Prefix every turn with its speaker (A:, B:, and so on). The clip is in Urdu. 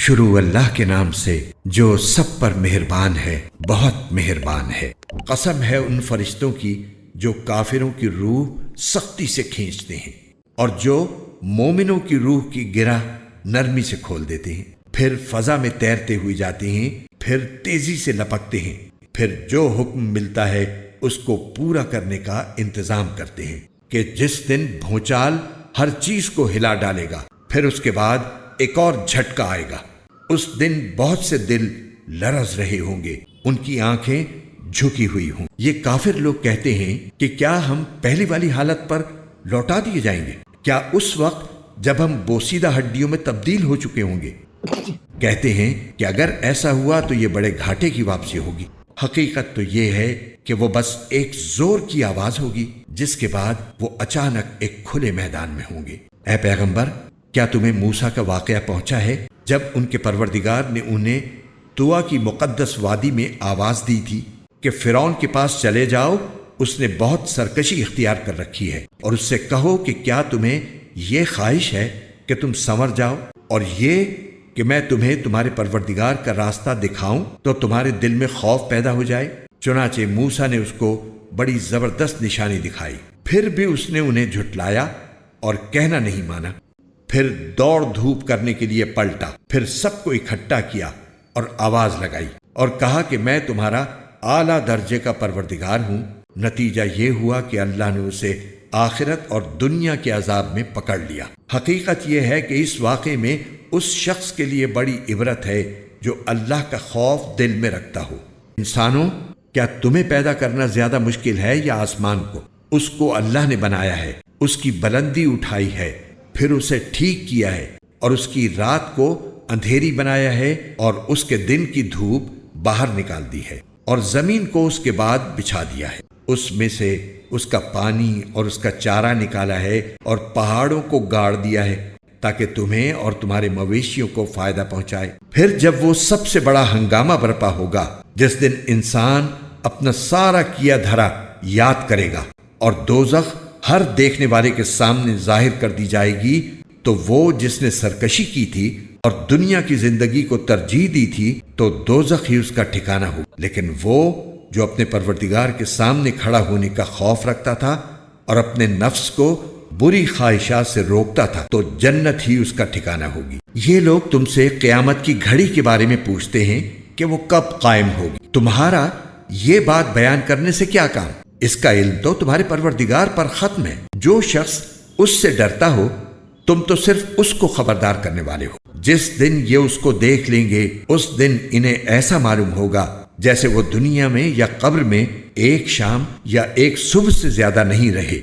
A: شروع اللہ کے نام سے جو سب پر مہربان ہے، بہت مہربان ہے۔ قسم ہے ان فرشتوں کی جو کافروں کی روح سختی سے کھینچتے ہیں اور جو مومنوں کی روح کی گرہ نرمی سے کھول دیتے ہیں، پھر فضا میں تیرتے ہوئے جاتے ہیں، پھر تیزی سے لپکتے ہیں، پھر جو حکم ملتا ہے اس کو پورا کرنے کا انتظام کرتے ہیں کہ جس دن بھونچال ہر چیز کو ہلا ڈالے گا، پھر اس کے بعد ایک اور جھٹکا آئے گا۔ اس دن بہت سے دل لرز رہے ہوں گے، ان کی آنکھیں جھکی ہوئی ہوں۔ یہ کافر لوگ کہتے ہیں کہ کیا ہم پہلی والی حالت پر لوٹا دیے جائیں گے؟ کیا اس وقت جب ہم بوسیدہ ہڈیوں میں تبدیل ہو چکے ہوں گے؟ کہتے ہیں کہ اگر ایسا ہوا تو یہ بڑے گھاٹے کی واپسی ہوگی۔ حقیقت تو یہ ہے کہ وہ بس ایک زور کی آواز ہوگی جس کے بعد وہ اچانک ایک کھلے میدان میں ہوں گے۔ اے پیغمبر، کیا تمہیں موسیٰ کا واقعہ پہنچا ہے جب ان کے پروردگار نے انہیں طویٰ کی مقدس وادی میں آواز دی تھی کہ فرعون کے پاس چلے جاؤ، اس نے بہت سرکشی اختیار کر رکھی ہے، اور اس سے کہو کہ کیا تمہیں یہ خواہش ہے کہ تم سنور جاؤ، اور یہ کہ میں تمہیں تمہارے پروردگار کا راستہ دکھاؤں تو تمہارے دل میں خوف پیدا ہو جائے؟ چنانچہ موسیٰ نے اس کو بڑی زبردست نشانی دکھائی، پھر بھی اس نے انہیں جھٹلایا اور کہنا نہیں مانا۔ پھر دوڑ دھوپ کرنے کے لیے پلٹا، پھر سب کو اکٹھا کیا اور آواز لگائی اور کہا کہ میں تمہارا اعلیٰ درجے کا پروردگار ہوں۔ نتیجہ یہ ہوا کہ اللہ نے اسے آخرت اور دنیا کے عذاب میں پکڑ لیا۔ حقیقت یہ ہے کہ اس واقعے میں اس شخص کے لیے بڑی عبرت ہے جو اللہ کا خوف دل میں رکھتا ہو۔ انسانوں، کیا تمہیں پیدا کرنا زیادہ مشکل ہے یا آسمان کو؟ اس کو اللہ نے بنایا ہے، اس کی بلندی اٹھائی ہے، پھر اسے ٹھیک کیا ہے، اور اس کی رات کو اندھیری بنایا ہے اور اس کے دن کی دھوپ باہر نکال دی ہے، اور زمین کو اس کے بعد بچھا دیا ہے، اس میں سے اس کا پانی اور اس کا چارہ نکالا ہے، اور پہاڑوں کو گاڑ دیا ہے تاکہ تمہیں اور تمہارے مویشیوں کو فائدہ پہنچائے۔ پھر جب وہ سب سے بڑا ہنگامہ برپا ہوگا جس دن انسان اپنا سارا کیا دھرا یاد کرے گا اور دوزخ ہر دیکھنے والے کے سامنے ظاہر کر دی جائے گی، تو وہ جس نے سرکشی کی تھی اور دنیا کی زندگی کو ترجیح دی تھی تو دوزخ ہی اس کا ٹھکانہ ہو، لیکن وہ جو اپنے پروردگار کے سامنے کھڑا ہونے کا خوف رکھتا تھا اور اپنے نفس کو بری خواہشات سے روکتا تھا تو جنت ہی اس کا ٹھکانہ ہوگی۔ یہ لوگ تم سے قیامت کی گھڑی کے بارے میں پوچھتے ہیں کہ وہ کب قائم ہوگی۔ تمہارا یہ بات بیان کرنے سے کیا کام؟ اس کا علم تو تمہارے پروردگار پر ختم ہے۔ جو شخص اس سے ڈرتا ہو تم تو صرف اس کو خبردار کرنے والے ہو۔ جس دن یہ اس کو دیکھ لیں گے اس دن انہیں ایسا معلوم ہوگا جیسے وہ دنیا میں یا قبر میں ایک شام یا ایک صبح سے زیادہ نہیں رہے۔